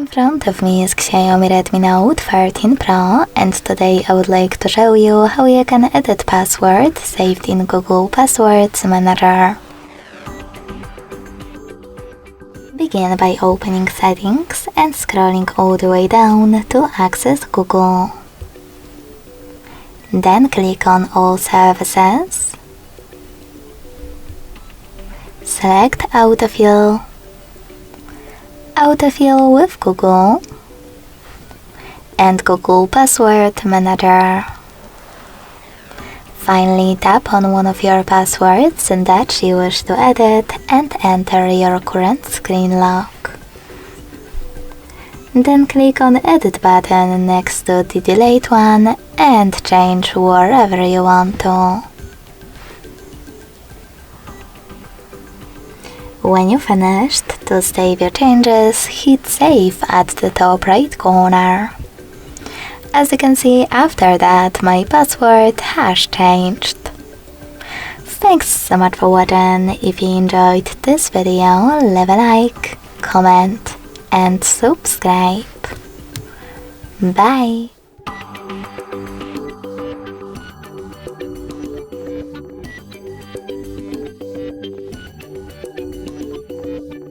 In front of me is XIAOMI Redmi Note 13 Pro, and today I would like to show you how you can edit password saved in Google Passwords Manager. Begin by opening Settings and scrolling all the way down to access Google. Then click on All Services. Select Autofill. Autofill with Google and Google Password Manager. Finally, tap on one of your passwords that you wish to edit and enter your current screen lock. Then click on the Edit button next to the Delete one and change wherever you want to. When you finished, to save your changes, hit Save at the top right corner. As you can see, after that, my password has changed. Thanks so much for watching. If you enjoyed this video, leave a like, comment and subscribe. Bye!